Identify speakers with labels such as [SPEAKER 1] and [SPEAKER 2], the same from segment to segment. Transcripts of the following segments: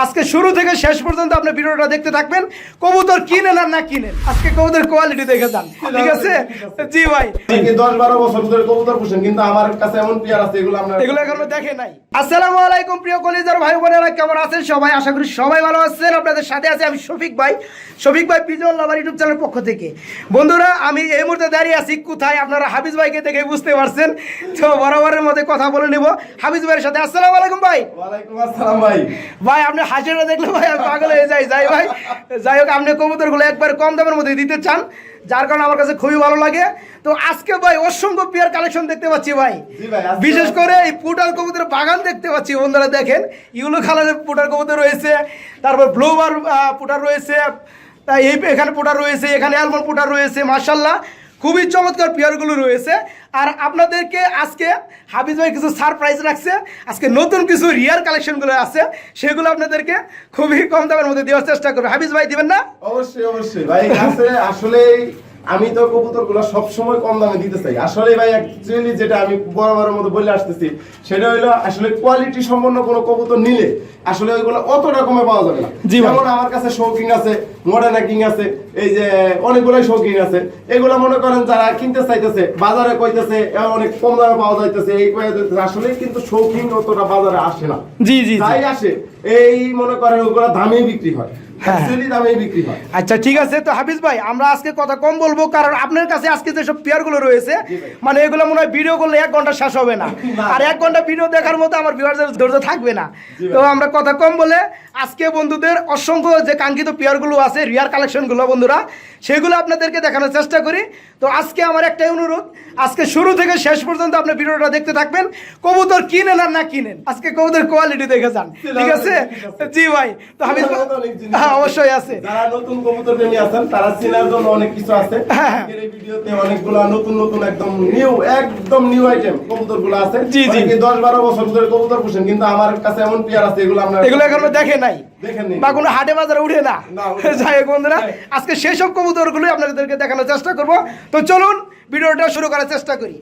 [SPEAKER 1] আজকে শুরু থেকে শেষ পর্যন্ত আপনি ভিডিওটা দেখতে থাকবেন। কবুতর কিনেন আর না কিনেন, আজকে কবুতর কোয়ালিটি দেখে যান, ঠিক আছে? জি ভাই,
[SPEAKER 2] 10-12 বছর ধরে কবুতর পুষেন, কিন্তু আমার কাছে এমন পেয়ার আছে
[SPEAKER 1] এগুলো এখনো দেখে নাই। আসসালামু আলাইকুম প্রিয় কলিজার ভাই বোনেরা, কেমন আছেন সবাই? আশা করি সবাই ভালো আছেন। আপনাদের সাথে আছে আমি শফিক ভাই পিজন লাভার ইউটিউব চ্যানেলের পক্ষ থেকে। বন্ধুরা, আমি এই মুহূর্তে দাঁড়িয়ে আছি কোথায়? আপনারা হাফিজ ভাইকে দেখে বুঝতে পারছেন। তো বরাবরের মধ্যে কথা বলে নিব হাফিজ ভাইয়ের সাথে। আসসালামু আলাইকুম ভাই।
[SPEAKER 2] ওয়ালাইকুম আসসালাম ভাই।
[SPEAKER 1] ভাই আপনি হাসিটা দেখলে ভাই আমি পাগল হয়ে যাই ভাই। যাই হোক, আপনি কবুতরগুলো একবার কম দামের মধ্যে দিতে চান, যার কারণে আমার কাছে খুবই ভালো লাগে। তো আজকে ভাই অসংখ্য পেয়ার কালেকশন দেখতে পাচ্ছি ভাই, বিশেষ করে এই পুটার কবুতরের বাগান দেখতে পাচ্ছি। বন্ধুরা দেখেন, ইউলো কালারের পুটার কবুতর রয়েছে, তারপর ব্লুবার পুটার রয়েছে, এখানে পুটার রয়েছে, এখানে অ্যালমন্ড পুটার রয়েছে। মাশাআল্লাহ, খুবই চমৎকার পেয়ারগুলো রয়েছে। আর আপনাদেরকে আজকে হাফিজ ভাই কিছু সারপ্রাইজ রাখছে। আজকে নতুন কিছু রিয়ার কালেকশনগুলো আছে, সেগুলো আপনাদেরকে খুবই কম দামের মধ্যে দেওয়ার চেষ্টা করবে। হাফিজ ভাই দিবেন না?
[SPEAKER 2] অবশ্যই অবশ্যই ভাই। আসলে আমি তো কবুতরগুলো সব সময় কম দামে দিতে চাই। আসলে ভাই অ্যাকচুয়ালি যেটা আমি বরাবরের মতো বলে আসতেছি, সেটা হলো আসলে কোয়ালিটি সম্পন্ন কোনো কবুতর নিলে আসলে ওইগুলো অত রকমে পাওয়া যাবে না। যেমন আমার কাছে শৌকিং আছে, মডার্না কিং আছে, এই যে অনেকগুলাই শৌকিং আছে। এগুলো মনে করেন যারা কিনতে চাইতেছে, বাজারে কইতেছে অনেক কম দামে পাওয়া যাইতেছে, এই আসলে কিন্তু শৌকিং অতটা বাজারে আসে না।
[SPEAKER 1] জি জি,
[SPEAKER 2] তাই আসে এই মনে করেন ওগুলো দামেই বিক্রি হয়।
[SPEAKER 1] আচ্ছা ঠিক আছে। তো হাফিজ ভাই, আমরা আজকে কথা কম বলবো, কারণ আপনার কাছে আজকে যেসব পেয়ার গুলো রয়েছে, মানে এগুলো মনে হয় ভিডিও করলে 1 ঘন্টা শেষ হবে না, আর 1 ঘন্টা ভিডিও দেখার মতো আমার ভিউয়ারদের ধৈর্য থাকবে না। তো আমরা কথা কম বলে আজকে বন্ধুদের অসংখ্য যে কাঙ্ক্ষিত পেয়ার গুলো আছে, রিয়ার কালেকশন গুলো বন্ধুরা, সেগুলো আপনাদেরকে দেখানোর চেষ্টা করি। তো আজকে আমার একটাই অনুরোধ, আজকে শুরু থেকে শেষ পর্যন্ত আপনি ভিডিওটা দেখতে থাকবেন। কবুতর কিনেন আর না কিনেন, আজকে কবুতর কোয়ালিটি দেখে যান, ঠিক আছে? জি ভাই। তো হাফিজ অবশ্যই আছে,
[SPEAKER 2] যারা নতুন কবুতর প্রেমী আছেন তারা চেনার জন্য অনেক কিছু আছে। এই ভিডিওতে অনেকগুলো নতুন নতুন একদম নিউ আইটেম কবুতরগুলো আছে।
[SPEAKER 1] জি জি,
[SPEAKER 2] 10-12 বছর ধরে কবুতর পুষেন, কিন্তু আমার কাছে এমন পেয়ার আছে এগুলো
[SPEAKER 1] এখনো দেখে নাই বা কোনো হাটে বাজারে উঠে না। যাই হোক বন্ধুরা, আজকে সেই সব কবুতরগুলো আপনাদেরকে দেখানোর চেষ্টা করব। তো চলুন ভিডিওটা শুরু করার চেষ্টা করি।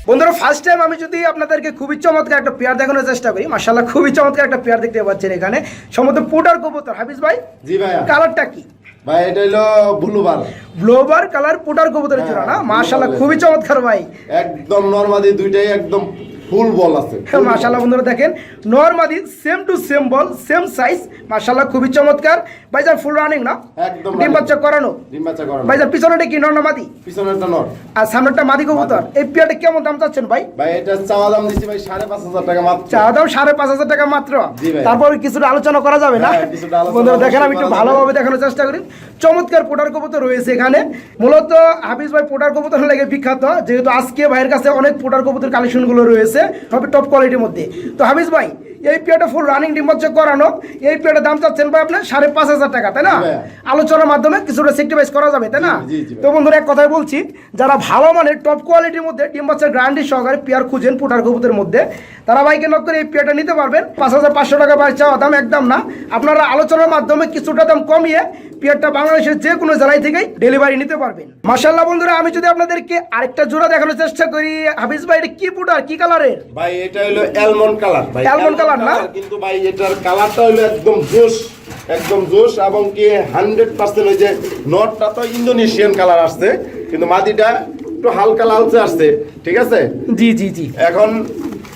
[SPEAKER 1] বন্ধুরা, ফার্স্ট টাইম আমি যদি আপনাদেরকে খুবই চমৎকার একটা পেয়ার দেখানোর চেষ্টা করি। মাশাআল্লাহ, খুবই চমৎকার একটা পেয়ার দেখতে পাচ্ছেন এখানে, সম্ভবত পুটার কবুতর। হাফিজ ভাই,
[SPEAKER 2] জি ভাই,
[SPEAKER 1] কালারটা কি
[SPEAKER 2] ভাই? এটা হলো ব্লুবার
[SPEAKER 1] কালার পুটার কবুতরের জোড়া না? মাশাআল্লাহ, খুবই চমৎকার ভাই।
[SPEAKER 2] একদম নরমাদি, দুইটাই একদম ফুল বল আছে।
[SPEAKER 1] মাশাআল্লাহ বন্ধুরা দেখেন, নরমাদি same to same ball, same size. মাশাআল্লাহ, খুবই চমৎকার। ভাইজান ফুল রানিং না?
[SPEAKER 2] একদম
[SPEAKER 1] ডিম বাচ্চা করানো। ভাইজান পিছনেটা কি নর না মাদি?
[SPEAKER 2] পিছনেরটা নর
[SPEAKER 1] আর সামনেরটা মাদি কবুতর। এই পেয়ারটা কেমন দাম চাচ্ছেন ভাই?
[SPEAKER 2] ভাই এটা চাওয়া দাম দিছি ভাই 5,500 টাকা মাত্র।
[SPEAKER 1] চাওয়া দাম 5,500 টাকা মাত্র। তারপর কিছুটা আলোচনা করা যাবে না? বন্ধুরা দেখেন, আমি একটু ভালোভাবে দেখানোর চেষ্টা করি। চমৎকার পোটার কবুতর রয়েছে এখানে। মূলত হাফিজ ভাই পোটার কবুতর লাগে বিখ্যাত, যেহেতু আজকে ভাইয়ের কাছে অনেক পোটার কবুতর কালেকশন গুলো রয়েছে, সবই টপ কোয়ালিটির মধ্যে। তো হাফিজ ভাই, এই পেয়ারটা ফুল রানিং ডিম বাচ্চা করানো, এই পেয়ারটার দাম চাচ্ছেন ভাই আপনি 5,500 টাকা, তাই না? আলোচনার মাধ্যমে কিছুটা সেক্রিফাইস করা যাবে, তাই না? তো বন্ধুরা, এক কথাই বলছি, যারা ভালো মানের টপ কোয়ালিটির মধ্যে ডিম বাচ্চার গ্যারান্টি সহকারে পেয়ার খুঁজেন পোটার কবুতরের মধ্যে, তারা বাইকে নক করে এই পেয়ারটা নিতে পারবেন। 5,500 টাকা ভাই চাওয়া দাম, একদম না। আপনারা আলোচনার মাধ্যমে কিছুটা দাম কমিয়ে পেয়ারটা বাংলাদেশের যে কোনো জেলায় থেকেই ডেলিভারি নিতে পারবেন। মাশাআল্লাহ বন্ধুরা, আমি যদি আপনাদেরকে আরেকটা জোড়া দেখানোর চেষ্টা করি। হাফিজ ভাই, এটা কি পুটার, কি কালারের?
[SPEAKER 2] ভাই এটা হলো অ্যালমন্ড কালার ভাই।
[SPEAKER 1] অ্যালমন্ড কালার না?
[SPEAKER 2] কিন্তু ভাই এটার কালারটা হলো একদম জোশ এবং কি 100% ওই যে নটটা তো ইন্দোনেশিয়ান কালার আসছে, কিন্তু মাদিটা একটু হালকা লালচে আসছে, ঠিক আছে?
[SPEAKER 1] জি জি জি।
[SPEAKER 2] এখন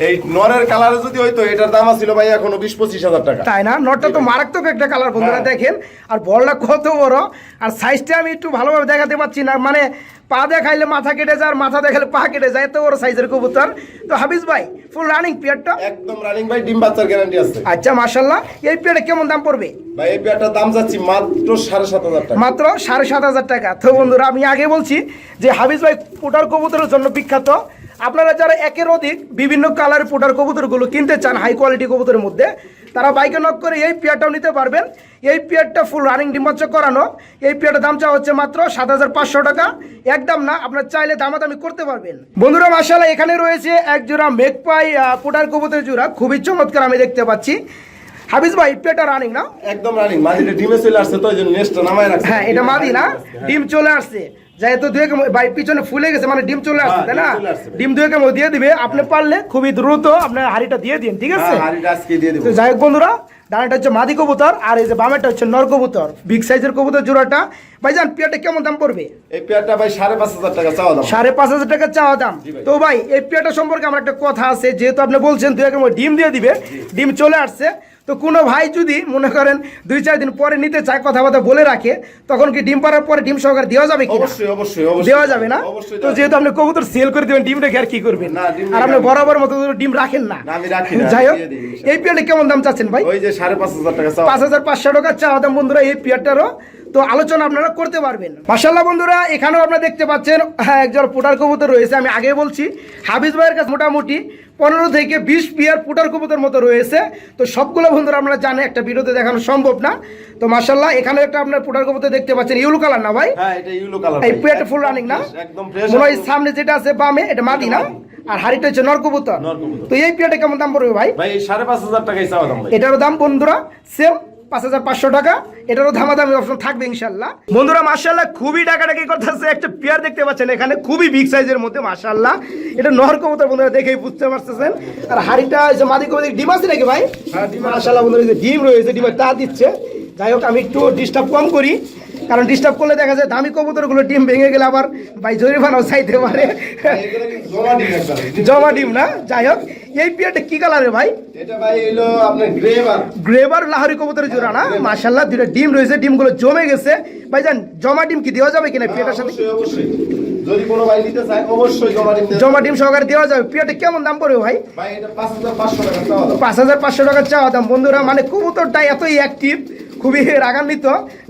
[SPEAKER 2] এই নরের কালারে যদি হইতো, এটার দাম ছিল ভাই এখনো 20-25 হাজার টাকা,
[SPEAKER 1] তাই না? নটটা তো মারাত্মক একটা কালার বন্ধুরা দেখেন, আর বলটা কত বড়, আর সাইজটা আমি একটু ভালোভাবে দেখাতে পারছি না, মানে পা দেখাইলে মাথা কেটে যায়, আর মাথা দেখাইলে পা কেটে যায়, এত বড় সাইজের কবুতর। তো হাফিজ ভাই, ফুল রানিং পেয়ারটা?
[SPEAKER 2] একদম রানিং ভাই, ডিম বাচ্চার গ্যারান্টি আছে।
[SPEAKER 1] আচ্ছা মাশাআল্লাহ, এই পেয়ারটা কেমন দাম পড়বে
[SPEAKER 2] ভাই? এই পেয়ারটার দাম যাচ্ছে মাত্র 7,500 টাকা,
[SPEAKER 1] মাত্র 7,500 টাকা। তো বন্ধুরা, আমি আগে বলছি যে হাফিজ ভাই পোটার কবুতরের জন্য বিখ্যাত। আপনারা যারা একের অধিক বিভিন্ন কালারের পোটার কবুতরগুলো কিনতে চান হাই কোয়ালিটি কবুতরের মধ্যে, তারা বাইকে নক করে এই পেয়ারটাও নিতে পারবেন। এই পেয়ারটা ফুল রানিং ডিম বাচ্চা করানো। এই পেয়ারটার দাম চাওয়া হচ্ছে মাত্র 7,500 টাকা, একদম না। আপনার চাইলে দামাদামি করতে পারবেন। বন্ধুরা মাশাআল্লাহ, এখানে রয়েছে এক জোড়া মেঘপাই পোটার কবুতরের জোড়া, খুবই চমৎকার আমি দেখতে পাচ্ছি। হাফিজ ভাই, পেয়ারটা রানিং না?
[SPEAKER 2] একদম রানিং। মাদিটা ডিমে চলে আসছে, তো এই জন্য নেস্টটা নামায় রাখছে।
[SPEAKER 1] হ্যাঁ, এটা মাদি না? ডিম চলে আসছে। যেহেতু ভাই পিছনে ফুলে গেছে মানে ডিম চলে আসছে, তাই না?
[SPEAKER 2] ডিম চলে আসছে।
[SPEAKER 1] ডিম 2 কেমন দিয়ে দিবে, আপনি পারলে খুবই দ্রুত আপনার হাড়িটা দিয়ে দিন, ঠিক আছে?
[SPEAKER 2] হাড়িটা আজকে দিয়ে দেব।
[SPEAKER 1] তো যাই হোক বন্ধুরা, ডানাটা হচ্ছে মাদি কবুতর আর এই যে বামেটা হচ্ছে নর কবুতর, বিগ সাইজের কবুতর জোড়াটা। ভাইজান পেয়ারটা কেমন দাম পড়বে?
[SPEAKER 2] এই পেয়ারটা ভাই 5,500 টাকা চাওয়া দাম।
[SPEAKER 1] 5,500 টাকা চাওয়া দাম। তো ভাই এই পেয়ারটা সম্পর্কে আমার একটা কথা আছে, যেহেতু আপনি বলছেন 2 কেমন ডিম দিয়ে দিবে, ডিম চলে আসছে, তো কোনো ভাই যদি মনে করেন 2-4 দিন পরে নিতে চায়, কথাবার্তা বলে রাখে, তখন কি ডিম পাড়ার পরে ডিম সহকারে দেওয়া যাবে কি?
[SPEAKER 2] অবশ্যই অবশ্যই অবশ্যই
[SPEAKER 1] দেওয়া যাবে না?
[SPEAKER 2] অবশ্যই
[SPEAKER 1] তো
[SPEAKER 2] দেওয়া
[SPEAKER 1] যেহেতু আপনি কবুতর সেল করে দিবেন, ডিম রেখে আর কি করবেন?
[SPEAKER 2] না, ডিম
[SPEAKER 1] আর
[SPEAKER 2] রেখে
[SPEAKER 1] আপনি
[SPEAKER 2] আমি-
[SPEAKER 1] বরাবর মতো ডিম রাখেন না।
[SPEAKER 2] না, আমি রাখি না,
[SPEAKER 1] যাই হোক,
[SPEAKER 2] দিয়ে দিই, ইনশাআল্লাহ।
[SPEAKER 1] এই পেয়ারটা কেমন দাম চাচ্ছেন ভাই?
[SPEAKER 2] ওই যে 5,500 টাকা চাওয়া।
[SPEAKER 1] 5,500 টাকা চাওয়া দাম বন্ধুরা এই পেয়ারটারও। তো আলোচনা আপনারা করতে পারবেন। মাশাআল্লাহ বন্ধুরা, এখানেও আপনারা দেখতে পাচ্ছেন একজন পুটার কবুতর রয়েছে। আমি আগে বলছি হাফিজ ভাইয়ের কাছে মোটামুটি 15 থেকে 20 পেয়ার পুটার কবুতর মতো রয়েছে। তো সবগুলো বন্ধুরা আমরা জানি একটা ভিডিওতে দেখানো সম্ভব না। তো মাশাআল্লাহ এখানে একটা আপনার পুটার কবুতর দেখতে পাচ্ছেন, ইউলো কালার না ভাই?
[SPEAKER 2] হ্যাঁ, এটা ইয়েলো কালার।
[SPEAKER 1] এই পেয়ারটা ফুল রানিং না?
[SPEAKER 2] একদম ফ্রেশ।
[SPEAKER 1] মনে হয় সামনে যেটা আছে বামে এটা মাদি না, আর হাড়িটা হচ্ছে নর কবুতর।
[SPEAKER 2] নর কবুতর।
[SPEAKER 1] তো এই পেয়ারটা কেমন দাম পড়বে ভাই?
[SPEAKER 2] ভাই 5,500 টাকাই চাওয়া দাম ভাই।
[SPEAKER 1] এটারও দাম বন্ধুরা সেম 5,500 টাকা। এটারও দামাদামি অপশন থাকবে ইনশাল্লাহ। বন্ধুরা মাশাআল্লাহ খুবই ডাকাডাকি করতেছে, একটা পেয়ার দেখতে পাচ্ছেন এখানে খুবই বিগ সাইজের মধ্যে মাশাআল্লাহ। এটা নর কবুতর বন্ধুরা দেখেই বুঝতে পারতেছেন। আর হাড়িটা এই যে মাদি কবুতর ডিম আছে নাকি ভাই?
[SPEAKER 2] হ্যাঁ, ডিম আছে।
[SPEAKER 1] মাশাআল্লাহ বন্ধুরা এই যে ডিম রয়েছে, ডিমের তা দিচ্ছে। যাই হোক আমি একটু ডিস্টার্ব কম করি, কারণ ডিস্টার্ব করলে দেখা যায় দামি কবুতরগুলো ডিম ভেঙে গেলে আবার ভাই জরিমানাও চাইতে পারে।
[SPEAKER 2] এগুলো কিন্তু জমা ডিম একদম।
[SPEAKER 1] জমা ডিম না? যাই হোক এই পেয়ারটা কি কালারের ভাই?
[SPEAKER 2] এটা ভাই হলো আপনার গ্রেভার।
[SPEAKER 1] গ্রেভার লাহোরি কবুতরের জোড়া না? মাশাআল্লাহ দুটো ডিম রয়েছে, ডিমগুলো জমে গেছে। ভাইজান জমা ডিম কি দেওয়া যাবে কিনা পেয়ারটার সাথে?
[SPEAKER 2] অবশ্যই অবশ্যই, যদি কোনো ভাই নিতে চায় অবশ্যই জমা ডিম দেবে।
[SPEAKER 1] জমা ডিম সহকারে দেওয়া যাবে। পেয়ারটা কেমন দাম পড়বে ভাই?
[SPEAKER 2] ভাই এটা 5,500 টাকা চাওয়া দাম।
[SPEAKER 1] 5,500 টাকা চাওয়া দাম। বন্ধুরা মানে কবুতরটা এতই অ্যাক্টিভ, খুবই রাগান্বিত,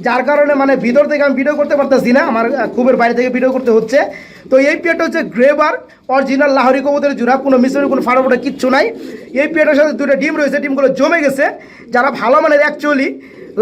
[SPEAKER 1] যার কারণে মানে ভিতর থেকে আমি ভিডিও করতে পারতেছি না, আমার খুবের বাইরে থেকে ভিডিও করতে হচ্ছে। তো এই পেয়ারটা হচ্ছে গ্রেভার অরিজিনাল লাহোরি কবুতরের জোড়া, কোনো মিশরের কোনো ফাটাফোটা কিচ্ছু নাই। এই পেয়ারটার সাথে দুটো ডিম রয়েছে, ডিমগুলো জমে গেছে। যারা ভালো মানের অ্যাকচুয়ালি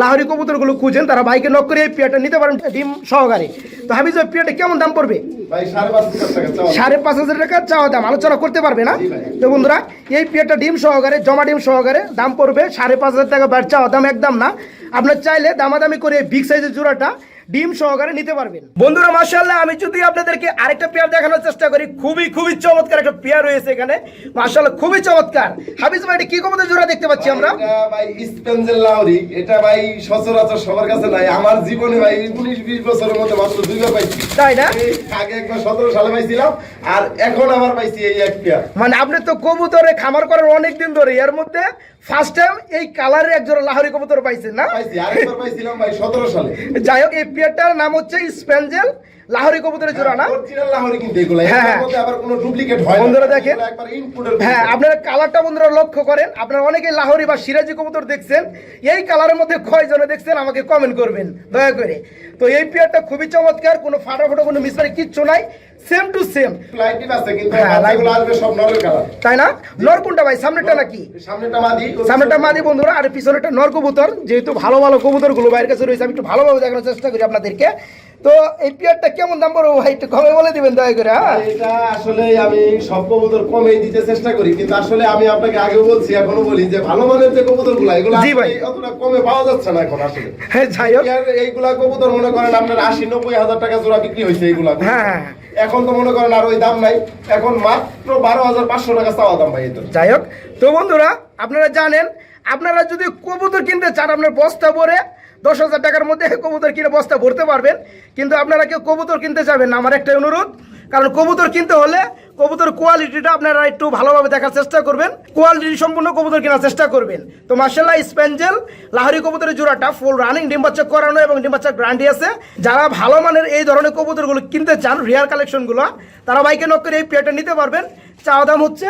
[SPEAKER 1] লাহোরি কবুতরগুলো খুঁজেন তারা বাইকে নক করে এই পেয়ারটা নিতে পারেন ডিম সহকারে। তো হাফিজ ভাই পেয়ারটা কেমন দাম পড়বে?
[SPEAKER 2] ভাই 5,500 টাকা চাওয়া দাম।
[SPEAKER 1] 5,500 টাকা চাওয়া দাম, আলোচনা করতে পারবে না?
[SPEAKER 2] জি ভাই।
[SPEAKER 1] তো বন্ধুরা এই পেয়ারটা ডিম সহকারে জমা ডিম সহকারে দাম পড়বে 5,500 টাকা, ব্যাট চাওয়া দাম একদম না। আপনার চাইলে দামাদামি করে বিগ সাইজের জোড়াটা ডিম সহকারে নিতে পারবেন। বন্ধুরা মাশাআল্লাহ আমি যদি আপনাদেরকে আরেকটা পেয়ার দেখানোর চেষ্টা করি, খুবই খুবই চমৎকার একটা পেয়ার রয়েছে এখানে মাশাআল্লাহ, খুবই চমৎকার। হাফিজ ভাই এটা কি কবুতর জোড়া দেখতে পাচ্ছি আমরা?
[SPEAKER 2] এটা ভাই স্পেঞ্জেল লাহোরি। এটা ভাই সচরাচর সবার কাছে নাই। আমার জীবনে ভাই 19-20 বছরের মধ্যে মাত্র দুইবার পাইছি।
[SPEAKER 1] তাই না?
[SPEAKER 2] এই আগে একবার 17 সালে পাইছিলাম, আর এখন আবার পাইছি এই এক পেয়ার।
[SPEAKER 1] মানে আপনি তো কবুতরে খামার করার অনেক দিন ধরে, এর মধ্যে ফার্স্ট টাইম এই কালারের একজোড়া লাহোরি কবুতর পাইছেন না?
[SPEAKER 2] পাইছি, আরেকবার পাইছিলাম ভাই 17 সালে।
[SPEAKER 1] যাই হোক এই পেয়ারটার নাম হচ্ছে স্পেঞ্জেল লাহোরি কবুতরের জোড়া না?
[SPEAKER 2] অরিজিনাল লাহোরি কিন্তু এগুলা।
[SPEAKER 1] হ্যাঁ,
[SPEAKER 2] এর মধ্যে আবার কোনো ডুপ্লিকেট হয় না।
[SPEAKER 1] বন্ধুরা দেখেন।
[SPEAKER 2] এগুলা একবার ইনপুটের।
[SPEAKER 1] হ্যাঁ আপনারা কালারটা বন্ধুরা লক্ষ্য করেন, আপনারা অনেকে লাহোরি বা সিরাজি কবুতর দেখছেন, এই কালারের মধ্যে কয়জনে দেখছেন আমাকে কমেন্ট করবেন দয়া করে। তো এই পেয়ারটা খুবই চমৎকার, কোনো ফাটাফাটা কোনো মিসমারি কিচ্ছু নাই, সেম টু সেম।
[SPEAKER 2] লাইটিভ আছে কিন্তু
[SPEAKER 1] হ্যাঁ,
[SPEAKER 2] লাইটগুলো আসবে সব নরের কালার।
[SPEAKER 1] তাই না? নর কোনটা ভাই, সামনেটা নাকি?
[SPEAKER 2] সামনেটা মাদি,
[SPEAKER 1] সামনেটা মাদি বন্ধুরা, আর পিছনেটা নর কবুতর। যেহেতু ভালো ভালো কবুতরগুলো বাইরের কাছে রয়েছে, আমি একটু ভালোভাবে দেখানোর চেষ্টা করি আপনাদেরকে। তো এই পেয়ারটা কেমন দাম পড়বে ভাই একটু কমে বলে দিবেন দয়া করে। হ্যাঁ
[SPEAKER 2] এটা আসলে আমি সব কবুতর কমেই দিতে চেষ্টা করি, কিন্তু আসলে আমি আপনাকে আগেও বলছি এখনো বলি যে ভালো মানের যে কবুতরগুলো এগুলো
[SPEAKER 1] জি ভাই।
[SPEAKER 2] অতটা কমে পাওয়া যাচ্ছে না এখন আসলে।
[SPEAKER 1] হ্যাঁ যাই হোক।
[SPEAKER 2] আর এইগুলা কবুতর মনে করেন আপনার 80-90 হাজার টাকা জোড়া বিক্রি হয়েছে এইগুলা।
[SPEAKER 1] হ্যাঁ।
[SPEAKER 2] এখন তো মনে করেন আর ওই দাম নাই, এখন মাত্র 12,500 টাকা চাওয়া দাম ভাই এটা।
[SPEAKER 1] যাই হোক, তো বন্ধুরা আপনারা জানেন, আপনারা যদি কবুতর কিনতে চান আপনার বস্তা ভরে 10,000 টাকার মধ্যে কবুতর কিনে বস্তা ভরতে পারবেন, কিন্তু আপনারা কেউ কবুতর কিনতে যাবেন না, আমার একটাই অনুরোধ। কারণ কবুতর কিনতে হলে কবুতর কোয়ালিটিটা আপনারা একটু ভালোভাবে দেখার চেষ্টা করবেন, কোয়ালিটি সম্পূর্ণ কবুতর কেনার চেষ্টা করবেন। তো মাশাআল্লাহ স্পেঞ্জেল লাহোরি কবুতরের জোড়াটা ফুল রানিং, ডিম বাচ্চা করানো এবং ডিম বাচ্চা গ্যারান্টি আছে। যারা ভালো মানের এই ধরনের কবুতরগুলো কিনতে চান, রিয়ার কালেকশনগুলো, তারা বাইকে নক করে এই পেয়ারটা নিতে পারবেন। চাওয়া দাম হচ্ছে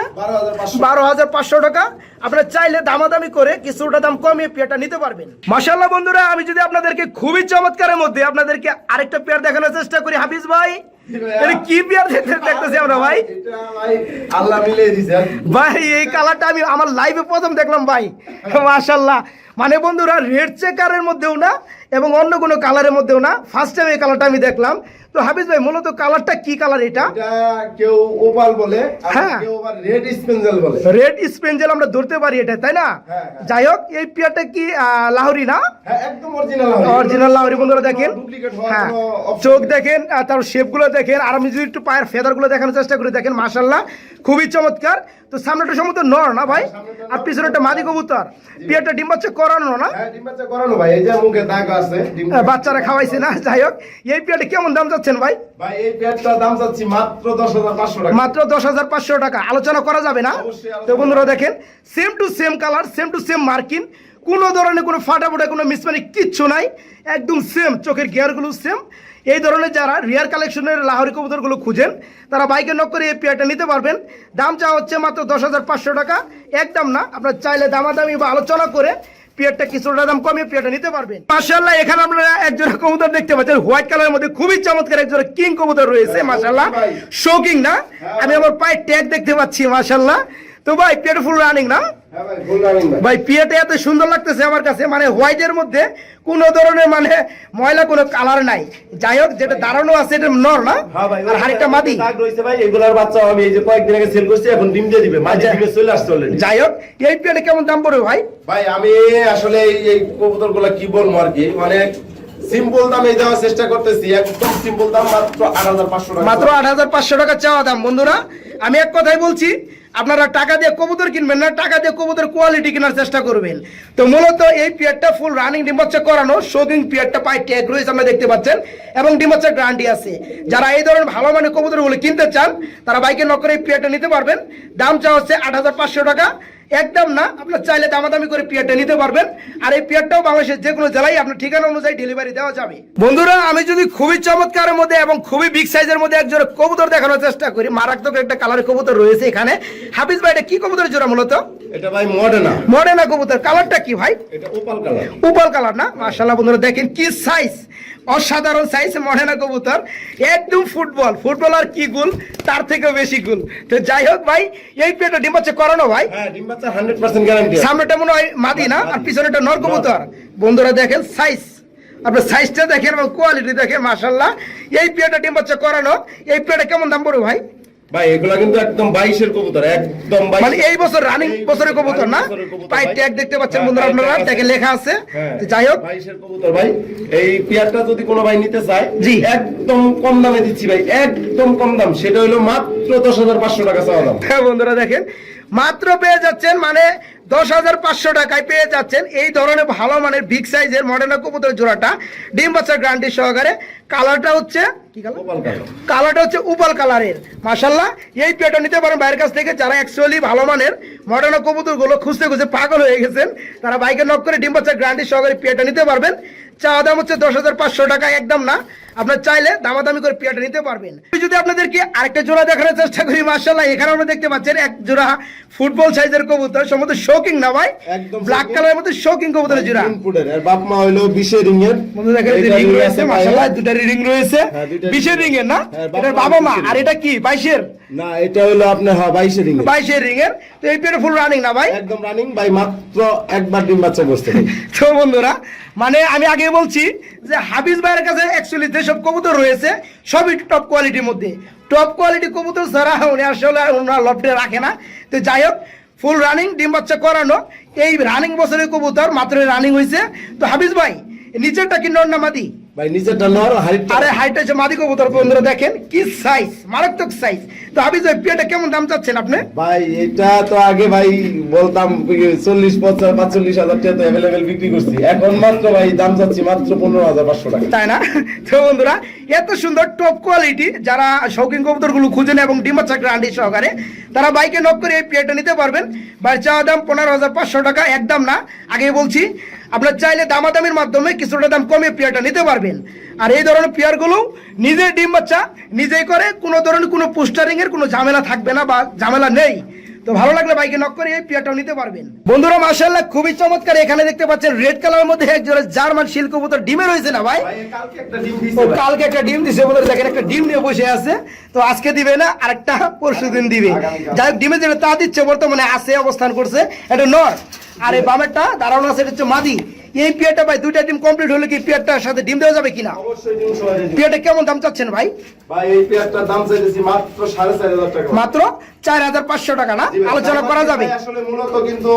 [SPEAKER 1] 12,500 টাকা। আপনারা চাইলে দামাদামি করে কিছুটা দাম কমিয়ে পেয়ারটা নিতে পারবেন। মাশাআল্লাহ বন্ধুরা আমি যদি আপনাদেরকে খুবই চমৎকারের মধ্যে আপনাদেরকে আরেকটা পেয়ার দেখানোর চেষ্টা করি। হাফিজ ভাই এটা কি পেয়ার দেখতেছি আমরা ভাই?
[SPEAKER 2] এটা ভাই আল্লাহ মিলিয়ে দিয়েছে।
[SPEAKER 1] ভাই এই কালারটা আমি আমার লাইভে প্রথম দেখলাম ভাই, মাশাআল্লাহ। মানে বন্ধুরা রেড চেকারের মধ্যেও না এবং অন্য কোনো কালারের মধ্যেও না, ফার্স্ট টাইম এই কালারটা আমি দেখলাম। তো হাফিজ ভাই মূলত কালারটা কি কালার এটা?
[SPEAKER 2] এটা কেউ ওভাল বলে, আর
[SPEAKER 1] হ্যাঁ।
[SPEAKER 2] কেউ আবার রেড স্পেঞ্জেল বলে।
[SPEAKER 1] রেড স্পেঞ্জেল আমরা ধরতে পারি এটা, তাই না?
[SPEAKER 2] হ্যাঁ।
[SPEAKER 1] যাই হোক, এই পেয়ারটা কি লাহোরি না?
[SPEAKER 2] হ্যাঁ, একদম অরিজিনাল
[SPEAKER 1] অরিজিনাল লাহোরি। বন্ধুরা দেখেন,
[SPEAKER 2] ডুপ্লিকেট হওয়ার
[SPEAKER 1] হ্যাঁ,
[SPEAKER 2] কোনো option
[SPEAKER 1] চোখ
[SPEAKER 2] নেই।
[SPEAKER 1] দেখেন, তার শেপ গুলো দেখেন, আর আমি যদি একটু পায়ের ফেদার গুলো দেখানোর চেষ্টা করি, দেখেন মাশাআল্লাহ খুবই চমৎকার। তো সামনেটা সম্ভবত নর না ভাই, আর পিছনে একটা মাদি কবুতর। পেয়ারটা ডিম বাচ্চা করানো না?
[SPEAKER 2] হ্যাঁ, ডিম বাচ্চা করানো ভাই, এই যে মুখে দাগ আছে ডিম
[SPEAKER 1] বাচ্চারা খাওয়াইছে না? যাই হোক, এই পেয়ারটা কেমন দাম চাচ্ছেন ভাই?
[SPEAKER 2] ভাই এই পেয়ারটার দাম চাচ্ছি মাত্র 10,500 টাকা।
[SPEAKER 1] মাত্র 10,500 টাকা। আলোচনা করা যাবে না?
[SPEAKER 2] অবশ্যই আলোচনা
[SPEAKER 1] তো বন্ধুরা দেখেন, same to same colour, same to same marking, কোনো ধরনের কোনো ফাটাফুটা কোনো মিসমানি কিচ্ছু নাই, একদম সেম। চোখের গিয়ারগুলো সেম। এই ধরনের যারা রিয়ার কালেকশনের লাহোরি কবুতরগুলো খুঁজেন, তারা বাইকে নক করে এই পেয়ারটা নিতে পারবেন। দাম চাওয়া হচ্ছে মাত্র 10,500 টাকা, একদম না। আপনার চাইলে দামাদামি বা আলোচনা করে পেয়ারটা কিছুটা দাম কমিয়ে পেয়ারটা নিতে পারবেন। মাশাআল্লাহ, এখানে আপনারা একজোড়া কবুতর দেখতে পাচ্ছেন, হোয়াইট কালারের মধ্যে খুবই চমৎকার একজোড়া কিং কবুতর রয়েছে। মাশাআল্লাহ, শোকিং না? আমি আমার পায়ে ট্যাগ দেখতে পাচ্ছি, মাশাআল্লাহ। তো ভাই পেয়ারটা ফুল রানিং না?
[SPEAKER 2] হ্যাঁ ভাই, ফুল রানিং ভাই।
[SPEAKER 1] ভাই পেয়ারটা এত সুন্দর লাগতেছে আমার কাছে, মানে হোয়াইটের মধ্যে কোনো ধরনের মানে ময়লা কোনো কালার নাই। যাই হোক, যেটা দাঁড়ানো আছে এটা নর না?
[SPEAKER 2] হ্যাঁ ভাই,
[SPEAKER 1] আর হাড়িটা মাদি।
[SPEAKER 2] দাগ রয়েছে ভাই, এগুলার বাচ্চা আমি এই যে কয়েকদিন আগে সেল করছি, এখন ডিম দিয়ে দিবে, মাঝে ডিমে চলে আসছে অলরেডি।
[SPEAKER 1] যাই হোক, এই পেয়ারটা কেমন দাম পড়বে ভাই?
[SPEAKER 2] ভাই আমি আসলে এই কবুতরগুলা কি বলবো আর কি, মানে সিম্পল দামে দেওয়ার চেষ্টা করতেছি, একদম সিম্পল দাম মাত্র 8,500 টাকা।
[SPEAKER 1] মাত্র 8,500 টাকা চাওয়া দাম। বন্ধুরা আমি এক কথাই বলছি, আপনারা টাকা দিয়ে কবুতর কিনবেন না, টাকা দিয়ে কবুতর কোয়ালিটি কেনার চেষ্টা করবেন। তো মূলত এই পেয়ারটা ফুল রানিং ডিম বাচ্চা করানো, শোকিং পেয়ারটা পায়ে ট্যাগ রয়েছে আমরা দেখতে পাচ্ছেন, এবং ডিম বাচ্চার গ্যারান্টি আছে। যারা এই ধরনের ভালো মানের কবুতরগুলো কিনতে চান, তারা বাইকে নক করে এই পেয়ারটা নিতে পারবেন। দাম চাওয়া হচ্ছে 8,500 টাকা, একদম না। আপনার চাইলে দামাদামি করে পেয়ারটা নিতে পারবেন। আর এই পেয়ারটাও বাংলাদেশের যে কোনো জেলায় আপনার ঠিকানা অনুযায়ী ডেলিভারি দেওয়া যাবে। বন্ধুরা আমি যদি খুবই চমৎকারের মধ্যে এবং খুবই বিগ সাইজের মধ্যে এক জোড়া কবুতর দেখানোর চেষ্টা করি, মারাত্মক একটা কালারের কবুতর রয়েছে এখানে। হাফিজ ভাই, এটা কি কবুতরের জোড়া মূলত?
[SPEAKER 2] এটা ভাই মডেনা।
[SPEAKER 1] মডেনা কবুতর। কালারটা কি ভাই?
[SPEAKER 2] এটা ওপাল কালার।
[SPEAKER 1] উপাল কালার না? মাশাআল্লাহ বন্ধুরা দেখেন কি সাইজ, অসাধারণ সাইজ মডেনা কবুতর, একদম ফুটবল। ফুটবল আর কি গুল, তার থেকেও বেশি গুল। তো যাই হোক ভাই, এই পেয়ারটা ডিম বাচ্চা করানো ভাই?
[SPEAKER 2] হ্যাঁ, ডিম বাচ্চা 100% গ্যারান্টি।
[SPEAKER 1] সামনেটা মনে হয় মাদি না, আর পিছনেটা নর কবুতর। বন্ধুরা দেখেন সাইজ, আপনার সাইজটা দেখেন এবং কোয়ালিটি দেখেন, মাশাআল্লাহ। এই পেয়ারটা ডিম বাচ্চা করানো, এই পেয়ারটা কেমন দাম পড়বে ভাই?
[SPEAKER 2] ভাই এগুলা কিন্তু একদম 22 এর কবুতর, একদম 22।
[SPEAKER 1] মানে এই বছর রানিং বছরের কবুতর না? পাই ট্যাগ দেখতে পাচ্ছেন বন্ধুরা আপনারা, ট্যাগে লেখা আছে। তো যাই হোক,
[SPEAKER 2] 22 এর কবুতর ভাই। এই পেয়ারটা যদি কোনো ভাই নিতে চায়,
[SPEAKER 1] জি,
[SPEAKER 2] একদম কম দামে দিচ্ছি ভাই, একদম কম দাম। সেটা হলো মাত্র 10,500 টাকা চাওয়া দাম।
[SPEAKER 1] হ্যাঁ বন্ধুরা দেখেন, মাত্র পেয়ে যাচ্ছেন মানে 10,500 টাকায় পেয়ে যাচ্ছেন এই ধরনের ভালো মানের বিগ সাইজের মডেনা কবুতর জোড়াটা, ডিম বাচ্চার গ্যারান্টি সহকারে। কালারটা হচ্ছে কি কালার?
[SPEAKER 2] Opal colour.
[SPEAKER 1] কালারটা হচ্ছে উপাল কালারের। মাশাআল্লাহ, এই পেয়ারটা নিতে পারেন বাইরের কাছ থেকে। যারা অ্যাকচুয়ালি ভালো মানের মডেনা কবুতরগুলো খুঁজতে খুঁজে পাগল হয়ে গেছেন, তারা বাইকে নক করে ডিম বাচ্চার গ্যারান্টি সহকারে পেয়ারটা নিতে পারবেন। চাওয়া দাম হচ্ছে 10,500 টাকা, একদম না। আপনার চাইলে দামাদামি করে পেয়ারটা নিতে পারবেন। আমি যদি আপনাদেরকে আরেকটা জোড়া দেখানোর চেষ্টা করি, মাশাআল্লাহ এখানে আমরা দেখতে পাচ্ছেন এক জোড়া ফুটবল সাইজের কবুতর, সম্ভবত শোকিং না ভাই?
[SPEAKER 2] একদম
[SPEAKER 1] ব্ল্যাক কালারের মধ্যে শোকিং কবুতরের জোড়া।
[SPEAKER 2] ইনপুটের আর বাপ মা হইলো 20 রিং এর।
[SPEAKER 1] বন্ধু দেখেন রিং রয়েছে, মাশাআল্লাহ দুটো রিং রয়েছে।
[SPEAKER 2] হ্যাঁ, দুইটা
[SPEAKER 1] 20 রিং এর না?
[SPEAKER 2] হ্যাঁ,
[SPEAKER 1] এটা বাবা মা। আর এটা কি 22 এর?
[SPEAKER 2] না, এটা হলো আপনার 22 রিং এর।
[SPEAKER 1] 22 রিং এর। তো এই পেয়ারটা ফুল রানিং না ভাই?
[SPEAKER 2] একদম রানিং ভাই, মাত্র একবার ডিম বাচ্চা করতে।
[SPEAKER 1] তো বন্ধুরা মানে আমি আগে বলছি যে হাফিজ ভাইয়ের কাছে অ্যাকচুয়ালি যেসব কবুতর রয়েছে সবই টপ কোয়ালিটির মধ্যে। টপ কোয়ালিটি কবুতর ছাড়া উনি আসলে ওনার লফটে রাখে না। তো যাই হোক, ফুল রানিং ডিম বাচ্চা করানো এই রানিং বছরের কবুতর, মাত্র রানিং হয়েছে। তো হাফিজ ভাই, নিচেরটা কি নর না মাদি?
[SPEAKER 2] ভাই নিচেরটা নর, হাইটটা
[SPEAKER 1] আরে হাইট আছে মাদি কবুতর। বন্ধুরা দেখেন কি সাইজ, মারাত্মক সাইজ। তো হাফিজ ভাই পেয়ারটা কেমন দাম চাচ্ছেন আপনি?
[SPEAKER 2] ভাই এটা তো আগে ভাই বলতাম 40-45 হাজার টাকা তো অ্যাভেলেবেল বিক্রি করছি, এখন মাত্র ভাই দাম চাচ্ছি মাত্র 15,500 টাকা।
[SPEAKER 1] তাই না? তো বন্ধুরা এত সুন্দর টপ কোয়ালিটি যারা শৌখিন কবুতরগুলো খুঁজেন এবং ডিম বাচ্চা গ্যারান্টি সহকারে, তারা বাইকে নক করে এই পেয়ারটা নিতে পারবেন। ভাই চাওয়া দাম 15,500 টাকা, একদম না। আগে বলছি আপনার চাইলে দামাদামির মাধ্যমে কিছুটা দাম কমে পেয়ারটা নিতে পারবেন। আর এই ধরনের পেয়ারগুলো নিজে ডিম বাচ্চা নিজেই করে, কোনো ধরনের কোনো পোস্টারিং এর কোনো ঝামেলা থাকবে না বা ঝামেলা নেই। তো ভালো লাগলে বাইকে নক করে এই পেয়ারটাও নিতে পারবেন। বন্ধুরা মাশাআল্লাহ খুবই চমৎকার। এখানে দেখতে পাচ্ছেন রেড কালারের মধ্যে এক জোড়া জার্মান শিল কবুতর ডিমে রয়েছে না ভাই?
[SPEAKER 2] ভাই কালকে একটা ডিম
[SPEAKER 1] ও
[SPEAKER 2] দিছে ভাই।
[SPEAKER 1] কালকে একটা ডিম দিছে বন্ধুরা, দেখেন একটা ডিম নিয়ে বসে আছে। তো আজকে দিবে না, আরেকটা পরশু দিন দিবে। যাই হোক, ডিমে যেটা তা দিচ্ছে বর্তমানে আছে অবস্থান করছে, এটা নর। আর এই বামেরটা দাঁড়ানো আছে, এটা হচ্ছে মাদি। এই পেয়ারটা ভাই দুইটা ডিম কমপ্লিট হলে কি পেয়ারটার সাথে ডিম দেওয়া যাবে কিনা?
[SPEAKER 2] অবশ্যই ডিম সহ দিয়ে দিই।
[SPEAKER 1] পেয়ারটা কেমন দাম চাচ্ছেন ভাই?
[SPEAKER 2] ভাই এই পেয়ারটার দাম চাইতেছি মাত্র 4500 টাকা।
[SPEAKER 1] মাত্র 4500 টাকা না?
[SPEAKER 2] জি ভাই,
[SPEAKER 1] আলোচনা করা যাবে।
[SPEAKER 2] আসলে মূলত কিন্তু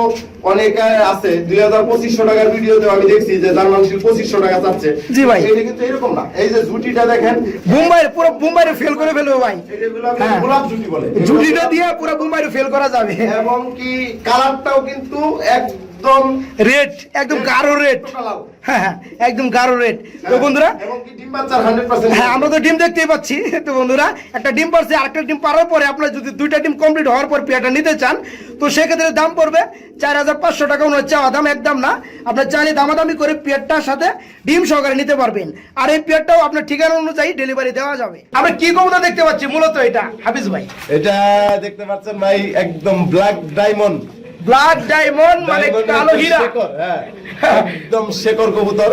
[SPEAKER 2] অনেকে আছে 2500 টাকার ভিডিওতে আমি দেখছি যে জার্মান শিল 2500 টাকা চাচ্ছে।
[SPEAKER 1] জি ভাই।
[SPEAKER 2] এটা কিন্তু এরকম না। এই যে জুটিটা দেখেন,
[SPEAKER 1] মুম্বাইয়ের পুরো মুম্বাইয়ের ফেল করে ফেলবে ভাই।
[SPEAKER 2] এগুলো
[SPEAKER 1] হ্যাঁ।
[SPEAKER 2] গোলাপ জুটি বলে।
[SPEAKER 1] জুটিটা দিয়ে পুরো মুম্বাইয়ের ফেল করা যাবে।
[SPEAKER 2] এবং কি কালারটাও কিন্তু একদম
[SPEAKER 1] রেড, একদম গাঢ় রেড।
[SPEAKER 2] কালার।
[SPEAKER 1] হ্যাঁ হ্যাঁ, একদম গাঢ় রেড। তো বন্ধুরা,
[SPEAKER 2] এবং কি ডিম বাচ্চার 100%
[SPEAKER 1] হ্যাঁ আমরা তো ডিম দেখতেই পাচ্ছি। তো বন্ধুরা, একটা ডিম পারছে, আরেকটা ডিম পারার পরে আপনার যদি দুইটা ডিম কমপ্লিট হওয়ার পর পেয়ারটা নিতে চান, তো সেক্ষেত্রে দাম পড়বে 4500 টাকা। ওনার চাওয়া দাম একদম না, আপনার চাইলে দামাদামি করে পেয়ারটার সাথে ডিম সহকারে নিতে পারবেন। আর এই পেয়ারটাও আপনার ঠিকানা অনুযায়ী ডেলিভারি দেওয়া যাবে। আমরা কি কবুতর দেখতে পাচ্ছি মূলত এটা হাফিজ ভাই?
[SPEAKER 2] এটা দেখতে পাচ্ছেন ভাই একদম ব্ল্যাক ডায়মন্ড।
[SPEAKER 1] ব্ল্যাক ডায়মন্ড মানে কালো হীরা।
[SPEAKER 2] হ্যাঁ, একদম শেকর কবুতর,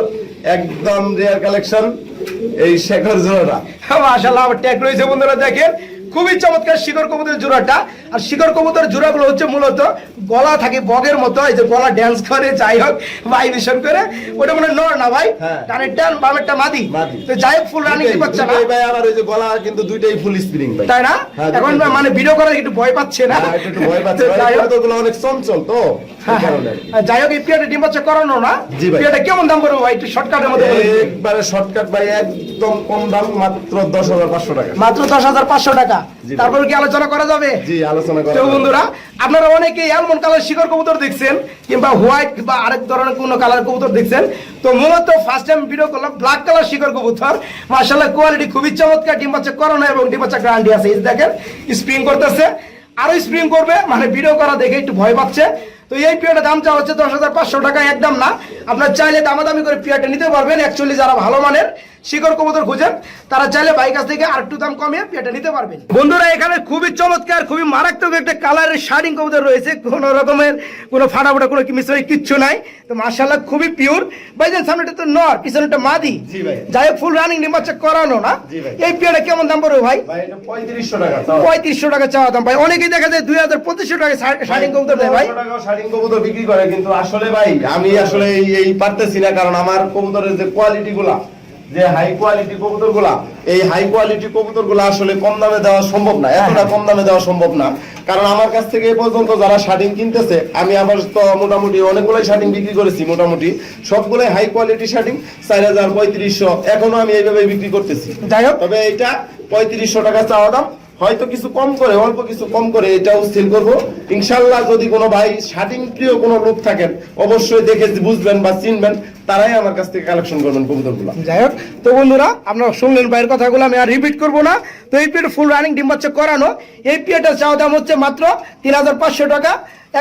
[SPEAKER 2] একদম রেয়ার কালেকশন এই শেকর জোড়াটা।
[SPEAKER 1] মাশাআল্লাহ, আমার ট্যাগ রয়েছে বন্ধুরা, দেখেন খুবই চমৎকার শিকড় কবুতরের জোড়াটা। আর শিকড় কবুতরের জোড়াগুলো হচ্ছে মূলত গলা থাকে বগের মতো, এই যে গলা ড্যান্স করে, যাই হোক ভাইব্রেশন করে, ওটা মনে হয় নর না ভাই,
[SPEAKER 2] হ্যাঁ।
[SPEAKER 1] ডানের ডান বামেরটা মাদি।
[SPEAKER 2] মাদি।
[SPEAKER 1] তো যাই হোক ফুল রানিং কি পাচ্ছে না
[SPEAKER 2] দুটোই ভাই, আবার ওই যে গলা কিন্তু দুইটাই ফুল স্প্রিং ভাই,
[SPEAKER 1] তাই না?
[SPEAKER 2] হ্যাঁ,
[SPEAKER 1] এখন
[SPEAKER 2] দুটোই।
[SPEAKER 1] মানে ভিডিও করার একটু ভয় পাচ্ছে না?
[SPEAKER 2] হ্যাঁ, একটু ভয় পাচ্ছে
[SPEAKER 1] তো
[SPEAKER 2] ভাই,
[SPEAKER 1] যাই হোক,
[SPEAKER 2] কবুতরগুলো অনেক চঞ্চল তো
[SPEAKER 1] হ্যাঁ,
[SPEAKER 2] এই কারণে।
[SPEAKER 1] হ্যাঁ। যাই হোক, এই পেয়ারটা ডিম বাচ্চা করানো না?
[SPEAKER 2] জি ভাই।
[SPEAKER 1] পেয়ারটা কেমন দাম পড়বে ভাই একটু শর্টকাটের মধ্যে বলে দিন।
[SPEAKER 2] একবারে শর্টকাট ভাই, একদম কম দাম, মাত্র 10500 টাকা।
[SPEAKER 1] মাত্র 10500 টাকা।
[SPEAKER 2] জি ভাই।
[SPEAKER 1] তারপর কি আলোচনা করা যাবে?
[SPEAKER 2] জি, আলোচনা করা
[SPEAKER 1] তো
[SPEAKER 2] যাবে।
[SPEAKER 1] বন্ধুরা, আপনারা অনেকে এমন কালার শিকড় কবুতর দেখছেন, কিংবা হোয়াইট বা আরেক ধরনের কোনো কালার কবুতর দেখছেন। তো মূলত ফার্স্ট টাইম ভিডিও করলাম ব্ল্যাক কালার শিকড় কবুতর। মাশাআল্লাহ, কোয়ালিটি খুবই চমৎকার, ডিম বাচ্চা করানো এবং ডিম বাচ্চা গ্যারান্টি আছে। এই দেখেন স্প্রিং করতেছে, আরো স্প্রিং করবে, মানে ভিডিও করা দেখে একটু ভয় পাচ্ছে। তো এই পেয়ারটার দাম চাওয়া হচ্ছে 10500 টাকা, একদম না। আপনার চাইলে দামাদামি করে পেয়ারটা নিতে পারবেন। অ্যাকচুয়ালি যারা ভালো মানের শিকড় কবুতর খুঁজেন, তারা চাইলে ভাই কাছ থেকে আর একটু দাম কমিয়ে পেয়ারটা নিতে পারবেন। বন্ধুরা, এখানে খুবই চমৎকার, খুবই মারাত্মক একটা কালারের শার্টিং কবুতর রয়েছে। কোনো রকমের কোনো ফাটাফাটা কোনো মিশ্রণ কিচ্ছু নাই। তো মাশাআল্লাহ, খুবই পিওর। ভাইজান, সামনেটা তো নর, পিছনেটা মাদি।
[SPEAKER 2] জি ভাই।
[SPEAKER 1] যাই হোক, ফুল রানিং ডিম বাচ্চা করানো না?
[SPEAKER 2] জি ভাই।
[SPEAKER 1] এই পেয়ারটা কেমন দাম পড়বে ভাই?
[SPEAKER 2] ভাই এটা 3500 টাকা।
[SPEAKER 1] 3500 টাকা চাওয়া দাম ভাই। অনেকেই দেখা যায় 2500 টাকা শার্টিং কবুতর দেয় ভাই।
[SPEAKER 2] 200 টাকাও শাড়িং কবুতর বিক্রি করে, কিন্তু আসলে ভাই আমি আসলে এই পারতেছি না, কারণ আমার কবুতরের যে কোয়ালিটি গুলা, যে হাই কোয়ালিটি কবুতর গুলা, এই হাই কোয়ালিটি কবুতর গুলা আসলে কম দামে দেওয়া সম্ভব না, এতটা কম দামে দেওয়া সম্ভব না। কারণ আমার কাছ থেকে এই পর্যন্ত যারা শার্টিং কিনতেছে, আমি আবার তো মোটামুটি অনেকগুলাই শার্টিং বিক্রি করেছি, মোটামুটি সবগুলাই হাই কোয়ালিটি শার্টিং 4000 3500 এখনো আমি এইভাবে বিক্রি করতেছি।
[SPEAKER 1] যাই হোক,
[SPEAKER 2] তবে এইটা 3500 টাকা চাওয়া দাম, হয়তো কিছু কম করে, অল্প কিছু কম করে এটাও সেল করবো ইনশাল্লাহ। যদি কোনো ভাই শার্টিং প্রিয় কোনো লোক থাকেন, অবশ্যই দেখে বুঝবেন বা চিনবেন, তারাই আমার কাছ থেকে কালেকশন করবেন কবুতরগুলো।
[SPEAKER 1] যাই হোক, তো বন্ধুরা, আপনারা শুনলেন ভাইয়ের কথাগুলো, আমি আর রিপিট করবো না। তো এই পেয়ারটা ফুল রানিং ডিম বাচ্চা করানো, এই পেয়ারটা চাওয়া দাম হচ্ছে মাত্র 3500 টাকা,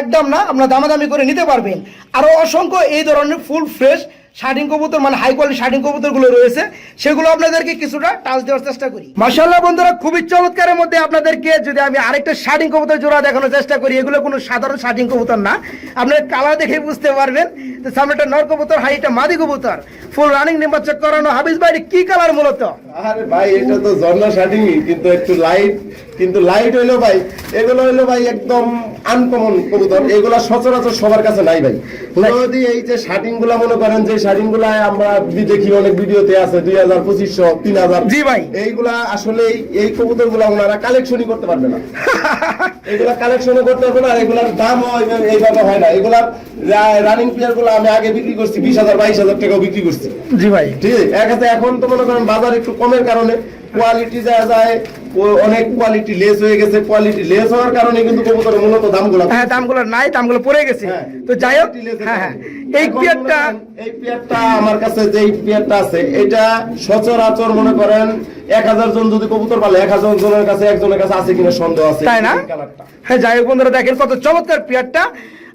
[SPEAKER 1] একদম না। আপনারা দামাদামি করে নিতে পারবেন। আরো অসংখ্য এই ধরনের ফুল ফ্রেশ শার্টিং কবুতর, মানে হাই কোয়ালিটি শার্টিং কবুতর গুলো রয়েছে, সেগুলো আপনাদেরকে কিছুটা টাচ দেওয়ার চেষ্টা করি। মাশাআল্লাহ বন্ধুরা, খুবই চমৎকারের মধ্যে আপনাদেরকে যদি আমি আরেকটা শার্টিং কবুতর জোড়া দেখানোর চেষ্টা করি, এগুলো কোনো সাধারণ শার্টিং কবুতর না, আপনার কালার দেখে বুঝতে পারবেন। তো সামনেটা নর কবুতর, হাইটা মাদি কবুতর, ফুল রানিং ডিম বাচ্চা করানো। হাফিজ ভাই, কি কালার মূলত?
[SPEAKER 2] আরে ভাই, এটা তো ঝর্ণা শার্টিংই, কিন্তু একটু লাইট, কিন্তু লাইট হইলো ভাই, এগুলো হইলো ভাই একদম আনকমন কবুতর, এগুলা সচরাচর সবার কাছে নাই ভাই। যদি এই যে শার্টিং গুলা মনে করেন, যে শার্টিং গুলা আমরা দেখি অনেক ভিডিওতে আছে 2000 2500 3000,
[SPEAKER 1] জি ভাই,
[SPEAKER 2] এইগুলা আসলে এই কবুতর গুলা ওনারা কালেকশনই করতে পারবে না। এগুলা কালেকশনও করতে পারবে না, আর এগুলার দামও এইভাবে হয় না। এগুলার রানিং প্লেয়ার গুলো আমি আগে বিক্রি করছি 20000 22000 টাকাও বিক্রি করছি।
[SPEAKER 1] জি ভাই,
[SPEAKER 2] ঠিক আছে। এখন তো মনে করেন বাজার একটু কমের কারণে কোয়ালিটি যায় অনেক কোয়ালিটি লেস হয়ে গেছে, কোয়ালিটি লেস হওয়ার কারণে কিন্তু কবুতরের মূলত দামগুলো,
[SPEAKER 1] হ্যাঁ দামগুলো নাই, দামগুলো পড়ে গেছে। তো যাই হোক, হ্যাঁ হ্যাঁ, এই
[SPEAKER 2] পেয়ারটা আমার কাছে যে পেয়ারটা আছে, এটা সচরাচর মনে করেন 1000 জন যদি কবুতর পালে 1000 জনের কাছে একজনের কাছে আছে কিনা সন্দেহ আছে,
[SPEAKER 1] তাই না? হ্যাঁ, যাই হোক বন্ধুরা, দেখেন কত চমৎকার পেয়ারটা।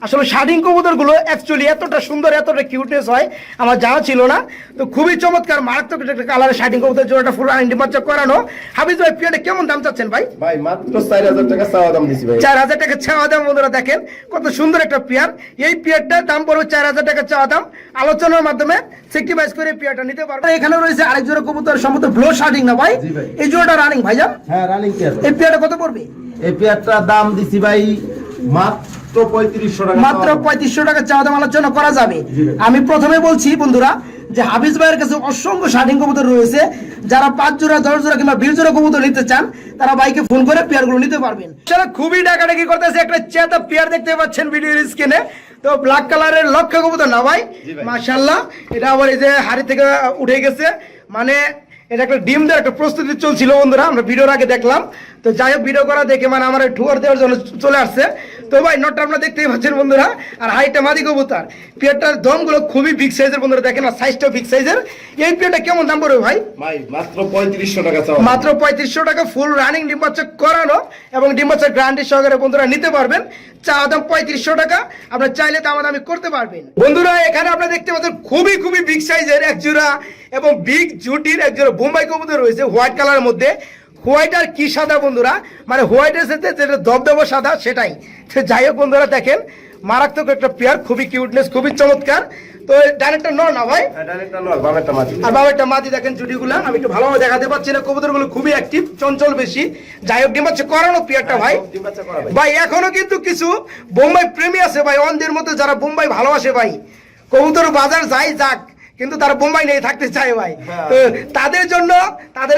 [SPEAKER 1] আসলে শার্টিং কবুতর গুলো অ্যাকচুয়ালি এতটা সুন্দর, এতটা কিউটনেস হয় আমার জানা ছিল না। তো খুবই চমৎকার, মারাত্মক একটা কালারের শার্টিং কবুতর জোড়াটা ফুল রানিং ডিম বাচ্চা করানো। হাফিজ ভাই, পেয়ারটা কেমন দাম চাচ্ছেন ভাই?
[SPEAKER 2] ভাই মাত্র 4000 টাকা চাওয়া দাম দিছি ভাই।
[SPEAKER 1] 4000 টাকা চাওয়া দাম। বন্ধুরা দেখেন কত সুন্দর একটা পেয়ার। এই পেয়ারটার দাম পড়বে 4000 টাকা চাওয়া দাম। আলোচনার মাধ্যমে সেক্টিভাইজ করে পেয়ারটা নিতে পারবেন। এখানে রয়েছে আরেক জোড়া কবুতর, সম্ভবত ব্লো শার্টিং না ভাই?
[SPEAKER 3] জি ভাই।
[SPEAKER 1] এই জোড়াটা রানিং ভাইজান?
[SPEAKER 3] হ্যাঁ, রানিং পেয়ার।
[SPEAKER 1] এই পেয়ারটা কত পড়বে?
[SPEAKER 3] এই পেয়ারটার দাম দিছি ভাই মাত্র
[SPEAKER 2] 3500 টাকা
[SPEAKER 1] মাত্র 3500 টাকা চাওয়া দাম আলোচনা করা যাবে। আমি প্রথমে বলছি বন্ধুরা যে হাফিজ ভাইয়ের কাছে অসংখ্য শার্টিং কবুতর রয়েছে, যারা 5 জোড়া 10 জোড়া কিংবা 20 জোড়া কবুতর নিতে চান তারা বাইকে ফোন করে পেয়ারগুলো নিতে পারবেন। সেটা খুবই ডাকাডাকি করতেছে, একটা চেতা পেয়ার দেখতে পাচ্ছেন ভিডিওর স্ক্রিনে। তো ব্ল্যাক কালারের লক্ষ্য কবুতর না ভাই, মাশাআল্লাহ। এটা আবার এই যে হাড়ি থেকে উঠে গেছে, মানে এটা একটা ডিম দেওয়ার একটা প্রস্তুতি চলছিল বন্ধুরা, আমরা ভিডিওর আগে দেখলাম। তো যাই হোক, ভিডিও করা দেখে মানে আমার ঠুয়ার দেওয়ার জন্য চলে আসছে। তো ভাই নটটা আপনারা দেখতেই পাচ্ছেন বন্ধুরা, আর হাইটটা মাদি কবুতর। পেয়ারটার দমগুলো খুবই বিগ সাইজের বন্ধুরা, দেখেন আর সাইজটাও বিগ সাইজের। এই পেয়ারটা কেমন দাম পড়বে ভাই?
[SPEAKER 2] ভাই মাত্র 3500 টাকা চাওয়া,
[SPEAKER 1] মাত্র 3500 টাকা, ফুল রানিং ডিম বাচ্চা করানো এবং ডিম বাচ্চা গ্যারান্টি সহকারে বন্ধুরা নিতে পারবেন। চাওয়া দাম 3500 টাকা, আপনারা চাইলে দামাদামি করতে পারবেন। বন্ধুরা এখানে আপনারা দেখতে পাচ্ছেন খুবই খুবই বিগ সাইজের এক জোড়া এবং বিগ জুটির এক জোড়া বোম্বাই কবুতর রয়েছে হোয়াইট কালারের মধ্যে। হোয়াইট আর কি সাদা বন্ধুরা, মানে হোয়াইটের সাথে যেটা দবদবা সাদা সেটাই। যাই হোক বন্ধুরা দেখেন, মারাত্মক একটা পেয়ার, খুবই কিউটনেস, খুবই চমৎকার। তো ডাইরেক্টটা নর না ভাই,
[SPEAKER 2] ডাইরেক্টটা নর, বামেরটা মাদি।
[SPEAKER 1] আর বামেরটা মাদি। দেখেন জুটিগুলা আমি একটু ভালোভাবে দেখাতে পাচ্ছি না, কবুতরগুলো খুবই অ্যাক্টিভ, চঞ্চল বেশি। যাই হোক ডিম বাচ্চা করানো পেয়ারটা ভাই। ভাই এখনো কিন্তু কিছু বোম্বাই প্রেমী আছে ভাই, অন্ধের মতো, যারা বোম্বাই ভালোবাসে ভাই। কবুতর বাজার যাই যাক, কিন্তু তারা বোম্বাই নিয়ে থাকতে চায় ভাই। তো তাদের জন্য তাদের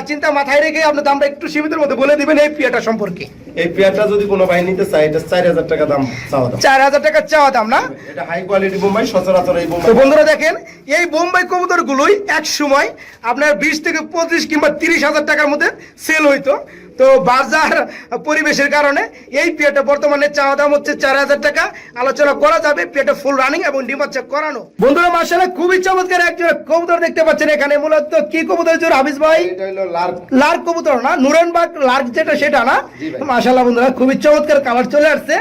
[SPEAKER 1] চিন্তা মাথায় রেখে আপনার দামটা একটু সীমিতের মধ্যে বলে দিবেন এই পেয়ারটা সম্পর্কে।
[SPEAKER 2] এই পেয়ারটা যদি কোনো ভাই নিতে চায়, এটা 4000 টাকা দাম চাওয়া দাম।
[SPEAKER 1] 4000 টাকা চাওয়া দাম না?
[SPEAKER 2] এটা হাই কোয়ালিটি বোম্বাই, সচরাচর এই বোম্বাই।
[SPEAKER 1] তো বন্ধুরা দেখেন, এই বোম্বাই কবুতরগুলোই এক সময় আপনার 20 থেকে 25 কিংবা 30,000 টাকার মধ্যে সেল হইতো। তো বাজার পরিবেশের কারণে এই পেয়ারটা বর্তমানে চাওয়া দাম হচ্ছে 4000 টাকা, আলোচনা করা যাবে। পেয়ারটা ফুল রানিং এবং ডিম বাচ্চা করানো। বন্ধুরা মাশাআল্লাহ খুবই চমৎকার একটা কবুতর দেখতে পাচ্ছেন এখানে। মূলত কি কবুতর জোর হাফিজ ভাই?
[SPEAKER 2] এটা হলো লার্ক।
[SPEAKER 1] লার্ক কবুতর না, নুরেনবার্গ লার্ক যেটা সেটা না? মাশাআল্লাহ বন্ধুরা খুবই চমৎকার কালার চলে আসছে।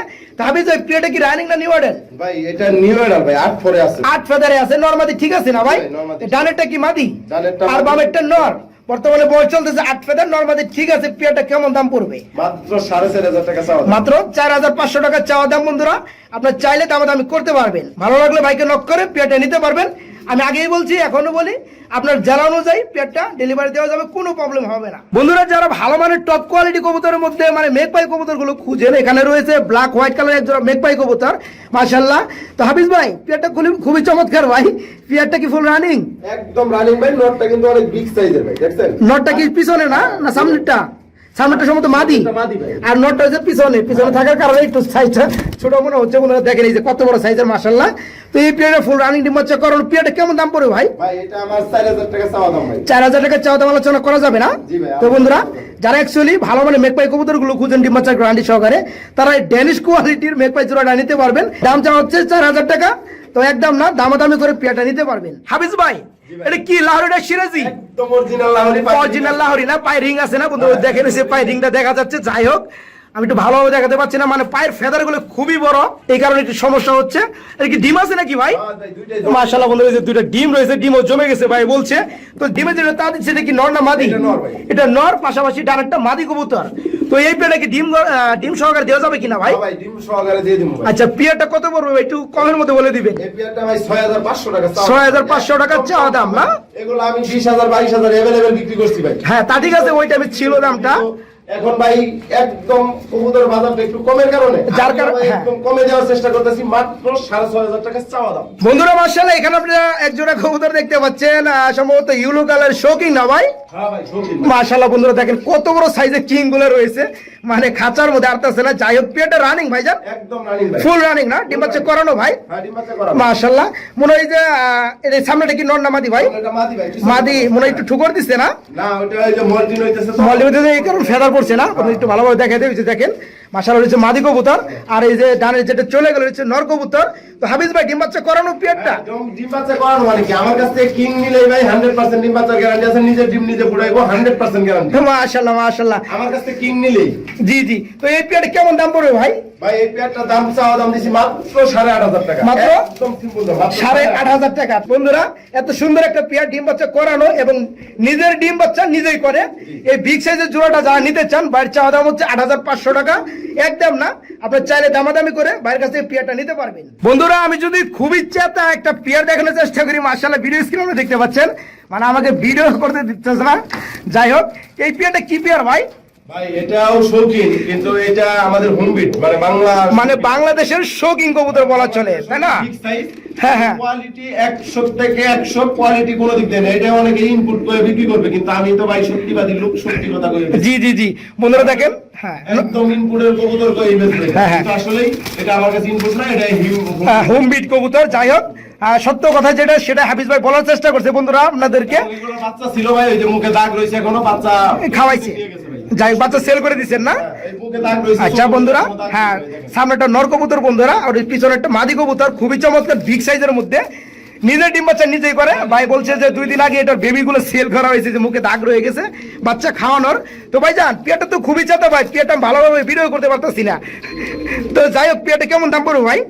[SPEAKER 1] হাফিজ ভাই পেয়ারটা কি রানিং না নিউ অর্ডার?
[SPEAKER 2] ভাই এটা নিউ অর্ডার ভাই, 8 ফরে আছে।
[SPEAKER 1] 8 ফেদারে আছে, নরমাদি ঠিক আছে না ভাই? ডানেরটা কি মাদি আর বামেরটা নর? বর্তমানে বয়স চলতেছে 8 ফেদার, নরমাদি ঠিক আছে। পেয়ারটা কেমন দাম পড়বে?
[SPEAKER 2] মাত্র 4500 টাকা চাওয়া দাম।
[SPEAKER 1] মাত্র 4500 টাকা চাওয়া দাম বন্ধুরা, আপনার চাইলে দামাদামি করতে পারবেন। ভালো লাগলে ভাইকে নক করে পেয়ারটা নিতে পারবেন। আমি আগেই বলছি এখনো বলি, আপনার জেলা অনুযায়ী পেয়ারটা ডেলিভারি দেওয়া যাবে, কোনো প্রবলেম হবে না। বন্ধুরা যারা ভালো মানের টপ কোয়ালিটি কবুতরের মধ্যে মানে মেঘপাই কবুতরগুলো খুঁজেন, এখানে রয়েছে ব্ল্যাক হোয়াইট কালার এক জোড়া মেঘপাই কবুতর, মাশাআল্লাহ। তো হাফিজ ভাই পেয়ারটা খুবই চমৎকার ভাই। পেয়ারটা কি ফুল রানিং?
[SPEAKER 2] একদম রানিং ভাই। নটটা কিন্তু অনেক বিগ সাইজের ভাই, দেখছেন?
[SPEAKER 1] নটটা কি পিছনে না না সামনেরটা? সামনেটা সম্ভবত মাদি, আর নটটা হচ্ছে পিছনে। পিছনে থাকার কারণে একটু সাইজটা ছোট মনে হচ্ছে বন্ধুরা, দেখেন এই যে কত বড় সাইজের মাশাআল্লাহ। তো এই পেয়ারটা ফুল রানিং ডিম বাচ্চা করানো পেয়ারটা কেমন দাম পড়বে ভাই?
[SPEAKER 2] ভাই এটা আমার 4000 টাকা চাওয়া দাম ভাই।
[SPEAKER 1] 4000 টাকা চাওয়া দাম আলোচনা করা যাবে না? তো বন্ধুরা যারা অ্যাকচুয়ালি ভালো মানে মেঘপাই কবুতরগুলো খুঁজেন ডিম বাচ্চা গ্যারান্টি সহকারে, তারা এই ড্যানিশ কোয়ালিটির মেঘপাই জোড়াটা নিতে পারবেন। দাম চাওয়া হচ্ছে 4000 টাকা। তো একদম না, দামাদামি করে পেয়ারটা নিতে পারবেন। হাফিজ ভাই এটা কি লাহোরিটা সিরাজি?
[SPEAKER 2] একদম অরিজিনাল লাহোরি।
[SPEAKER 1] অরিজিনাল লাহোরি না? পায়ে রিং আছে না বন্ধু? দেখেন সে পায়ে রিংটা দেখা যাচ্ছে। যাই হোক আমি একটু ভালোভাবে দেখাতে পারছি না, মানে পায়ের ফেদার গুলো খুবই বড়, এই কারণে একটু সমস্যা হচ্ছে। এর কি ডিম আছে নাকি ভাই? মাশাআল্লাহ বন্ধু, এই যে দুইটা ডিম রয়েছে, ডিমও জমে গেছে ভাই বলছে। তো ডিমে যেটা তা দিচ্ছে এটা কি নর না মাদি? এটা নর, পাশাপাশি ডানেরটা মাদি কবুতর। তো এই পেয়ারটা কি ডিম সহকারে দেওয়া যাবে কিনা ভাই?
[SPEAKER 2] ভাই ডিম সহকারে দিয়ে দিমু ভাই।
[SPEAKER 1] আচ্ছা পেয়ারটা কত পড়বে একটু কমের মধ্যে বলে দিবেন।
[SPEAKER 2] এই পেয়ারটা ভাই 6500 টাকা।
[SPEAKER 1] 6500 টাকা চাওয়া দাম না?
[SPEAKER 2] এগুলো আমি 20000 22000 अवेलेबल বিক্রি করছি ভাই।
[SPEAKER 1] হ্যাঁ তা ঠিক আছে, ওই টাইমে ছিল দামটা।
[SPEAKER 2] এখন ভাই একদম কবুতর বাজারটা একটু কমের কারণে যার কারণে একদম কমে দেওয়ার চেষ্টা করতেছি, মাত্র 6500 টাকা চাওয়া দাম।
[SPEAKER 1] বন্ধুরা মাশাআল্লাহ এখানে আপনারা এক জোড়া কবুতর দেখতে পাচ্ছেন, সম্ভবত ইয়েলো কালার শোকিং না ভাই?
[SPEAKER 2] হ্যাঁ ভাই শোকিং।
[SPEAKER 1] মাশাআল্লাহ বন্ধুরা দেখেন কত বড় সাইজের কিং গুলো রয়েছে, মানে খাঁচার মধ্যে আরতাছে না। যাই হোক পেয়ারটা রানিং ভাইজান?
[SPEAKER 2] একদম রানিং ভাই,
[SPEAKER 1] ফুল রানিং না? ডিম বাচ্চা করানো ভাই?
[SPEAKER 2] হ্যাঁ ডিম বাচ্চা করানো।
[SPEAKER 1] মাশাআল্লাহ মনে হয় যে এর সামনেটা কি নর না মাদি ভাই?
[SPEAKER 2] এটা মাদি ভাই।
[SPEAKER 1] মাদি মনে হয় একটু ঠুকর দিচ্ছে না?
[SPEAKER 2] না ওটা ওই যে মল্টিন হইতেছে তো।
[SPEAKER 1] মল্টিন হইতেছে এই কারণে ফেদার পড়ছে না? আপনি একটু ভালোভাবে দেখাই দিয়েছে। দেখেন মাশাআল্লাহ হচ্ছে মাদি কবুতর, আর এই যে ডানের যেটা চলে গেল হচ্ছে নর কবুতর। তো হাফিজ ভাই ডিম বাচ্চা করানো পেয়ারটা?
[SPEAKER 2] একদম ডিম বাচ্চা করানো মানে কি আমার কাছ থেকে কিং নিলেই ভাই 100% ডিম বাচ্চার গ্যারান্টি আছে, নিজে ডিম নিজে ফুটাইবো 100% গ্যারান্টি।
[SPEAKER 1] মাশাআল্লাহ মাশাআল্লাহ
[SPEAKER 2] আমার কাছ থেকে কিং নিলেই।
[SPEAKER 1] জি জি। তো এই পেয়ারটা কেমন দাম পড়বে ভাই?
[SPEAKER 2] ভাই এই পেয়ারটা দাম চাওয়া দাম দিছি মাত্র 8500 টাকা।
[SPEAKER 1] মাত্র
[SPEAKER 2] একদম সিম্পল দাম, মাত্র
[SPEAKER 1] 8500 টাকা। বন্ধুরা এত সুন্দর একটা পেয়ার ডিম বাচ্চা করানো এবং নিজের ডিম বাচ্চা নিজেই করে, এই বিগ সাইজের জোড়াটা যারা নিতে চান বাইরের চাওয়া দাম হচ্ছে 8500 টাকা। একদম না, আপনার চাইলে দামাদামি করে বাইরের কাছে পেয়ারটা নিতে পারবেন। বন্ধুরা আমি যদি খুবই চেতা একটা পেয়ার দেখানোর চেষ্টা করি, মাশাআল্লাহ ভিডিও স্ক্রিনে দেখতে পাচ্ছেন, মানে আমাকে ভিডিও করতে দিচ্ছে না। যাই হোক এই পেয়ারটা কি পেয়ার ভাই?
[SPEAKER 2] ভাই এটাও শৌখিন, কিন্তু এটা আমাদের হোমবিট মানে বাংলা,
[SPEAKER 1] মানে বাংলাদেশের শৌখিন কবুতর বলা চলে, তাই না?
[SPEAKER 2] Big size.
[SPEAKER 1] হ্যাঁ হ্যাঁ,
[SPEAKER 2] কোয়ালিটি 100 থেকে 100, কোয়ালিটি কোনো দিক দিয়ে না। এটা অনেকে ইনপুট করে বিক্রি করবে, কিন্তু আমি তো ভাই সত্যিবাদী লোক, সত্যি কথা কই।
[SPEAKER 1] জি জি জি বন্ধুরা দেখেন, হ্যাঁ
[SPEAKER 2] একদম ইনপুটের কবুতর তো এই বেশ।
[SPEAKER 1] হ্যাঁ, হ্যাঁ।
[SPEAKER 2] কিন্তু আসলেই এটা আমার কাছে ইনপুট না, এটা
[SPEAKER 1] হোম বিট কবুতর। যাই হোক, সত্য কথা যেটা সেটা হাফিজ ভাই বলার চেষ্টা করছে বন্ধুরা আপনাদেরকে।
[SPEAKER 2] এগুলো বাচ্চা ছিল ভাই, ওই যে মুখে দাগ রয়েছে, এখনো বাচ্চা
[SPEAKER 1] খাওয়াইছে,
[SPEAKER 2] দিয়ে গেছে ভাই।
[SPEAKER 1] যাই হোক, বাচ্চা সেল করে দিচ্ছেন না?
[SPEAKER 2] এই মুখে দাগ রয়েছে।
[SPEAKER 1] আচ্ছা বন্ধুরা,
[SPEAKER 2] এখনো দাগ
[SPEAKER 1] হ্যাঁ
[SPEAKER 2] রয়েছে, দেখেন।
[SPEAKER 1] সামনে একটা নর কবুতর বন্ধুরা, আর ওই পিছনে একটা মাদি কবুতর, খুবই চমৎকার বিগ সাইজের মধ্যে, নিজে ডিম বাচ্চা নিজেই করে। ভাই বলছে যে 2 দিন আগে এটার বেবি গুলো সেল করা হয়েছে, যে মুখে দাগ রয়ে গেছে বাচ্চা খাওয়ানোর। তো ভাই যান, পেয়ারটা তো খুবই চাতা ভাই, পেয়ারটা আমি ভালোভাবে ভিডিও করতে পারতেছি না। তো যাই হোক, পেয়ারটা কেমন দাম পড়বে ভাই?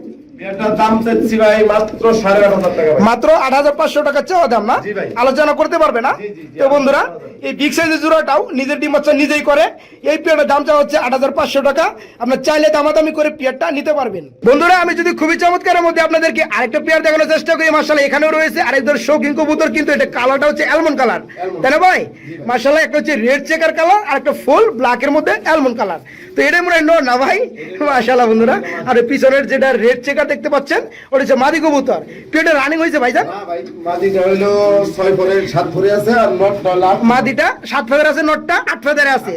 [SPEAKER 2] এটার দাম চাচ্ছি ভাই মাত্র 8,500 টাকা ভাই।
[SPEAKER 1] মাত্র 8,500 টাকা চাওয়া দাম না?
[SPEAKER 2] জি ভাই।
[SPEAKER 1] আলোচনা করতে পারবে না?
[SPEAKER 2] জি, জি, জি,
[SPEAKER 1] তো বন্ধুরা, এই বিগ সাইজের জোড়াটাও নিজের ডিম বাচ্চা নিজেই করে, এই পেয়ারটার দাম চাওয়া হচ্ছে 8,500 টাকা। আপনার চাইলে দামাদামি করে পেয়ারটা নিতে পারবেন। বন্ধুরা, আমি যদি খুবই চমৎকারের মধ্যে আপনাদেরকে আরেকটা পেয়ার দেখানোর চেষ্টা করি, মাশাআল্লাহ এখানেও রয়েছে আরেক ধরনের শৌখিন কবুতর, কিন্তু এটা কালারটা হচ্ছে অ্যালমন্ড কালার, তাই না ভাই? মাশাআল্লাহ, একটা হচ্ছে রেড চেকার কালার আর একটা ফুল ব্ল্যাকের মধ্যে অ্যালমন্ড কালার। তো এটা মনে হয় নর না ভাই? মাশাআল্লাহ বন্ধুরা, আর ওই পিছনের যেটা রেড চেকার দেখতে পাচ্ছেন ওটা হচ্ছে মাদি কবুতর। পেয়ারটা রানিং হয়েছে ভাইজান?
[SPEAKER 2] না ভাই, মাদিটা হইলো 6 পরে 7 পরে আছে, আর নটটা লাভ।
[SPEAKER 1] মাদিটা 7 ফেদার আছে, নটটা 8 ফেদারে আছে।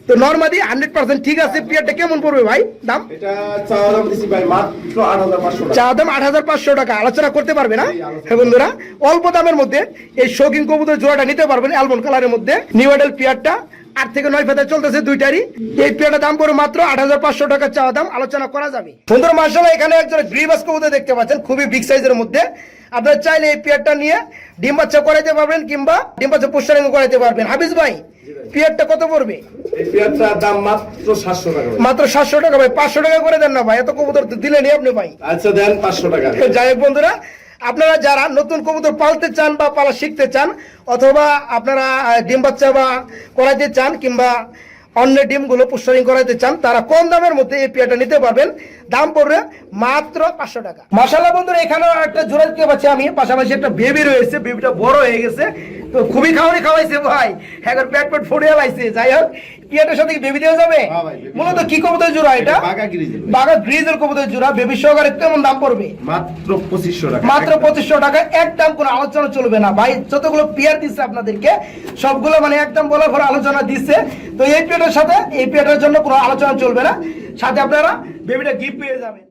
[SPEAKER 1] তো নর মাদি 100% ঠিক আছে। পেয়ারটা কেমন পড়বে ভাই দাম?
[SPEAKER 2] এটা চাওয়া দাম দিছি ভাই মাত্র 8,500 টাকা।
[SPEAKER 1] চা দাম 8,500 টাকা। আলোচনা করতে পারবে না? হ্যাঁ বন্ধুরা, অল্প দামের মধ্যে এই শৌখিন কবুতর জোড়াটা নিতে পারবেন অ্যালমন্ড কালারের মধ্যে। নিউ মডেল পেয়ারটা 8 থেকে 9 ফেদার চলতেছে দুইটারই। এই পেয়ারটার দাম পড়বে মাত্র 8,500 টাকা চাওয়া দাম, আলোচনা করা যাবে। বন্ধুরা মাশাআল্লাহ, এখানে একজন গ্রিবাস কবুতর দেখতে পাচ্ছেন, খুবই বিগ সাইজের মধ্যে। আপনারা চাইলে এই পেয়ারটা নিয়ে ডিম বাচ্চা করাইতে পারবেন, কিংবা ডিম বাচ্চা পোস্টারিং করাইতে পারবেন। হাফিজ ভাই, পেয়ারটা কত পড়বে?
[SPEAKER 2] এই পেয়ারটার দাম মাত্র 700 টাকা ভাই।
[SPEAKER 1] মাত্র 700 টাকা ভাই। 500 টাকা করে দেন না ভাই, এত কবুতর তো দিলেনই আপনি ভাই।
[SPEAKER 2] আচ্ছা দেন 500 টাকা।
[SPEAKER 1] যাই হোক বন্ধুরা, আপনারা যারা নতুন কবুতর পালতে চান বা পালা শিখতে চান, অথবা আপনারা ডিম বাচ্চা বা করাইতে চান, কিংবা অন্য ডিমগুলো পোস্টারিং করাইতে চান, তারা কম দামের মধ্যে এই পেয়ারটা নিতে পারবেন। দাম পড়বে মাত্র 500 টাকা। মাশাআল্লাহ বন্ধুরা, এখানেও একটা জোড়া দেখতে পাচ্ছি আমি, পাশাপাশি একটা বেবি রয়েছে। বেবিটা বড় হয়ে গেছে, তো খুবই খাওয়াইছে ভাই, এখন পেট ফুটে লাইছে। যাই হোক, পেয়ারটার সাথে কি বেবি দেওয়া যাবে?
[SPEAKER 2] হ্যাঁ ভাই, baby
[SPEAKER 1] মূলত কি কবুতর জোড়া এটা?
[SPEAKER 2] বাঘা গ্রিজেল।
[SPEAKER 1] বাঘা গ্রিজেল কবুতর জোড়া, বেবি সহকারে কেমন দাম পড়বে?
[SPEAKER 2] মাত্র 2500 টাকা।
[SPEAKER 1] মাত্র 2500 টাকা। একদম কোনো আলোচনা চলবে না ভাই। যতগুলো পেয়ার দিচ্ছে আপনাদেরকে, সবগুলো মানে একদম বলার পর আলোচনা দিচ্ছে। তো এই পেয়ারটার সাথে এই পেয়ারটার জন্য কোনো আলোচনা চলবে না, সাথে আপনারা বেবিটা গিফট পেয়ে যাবেন।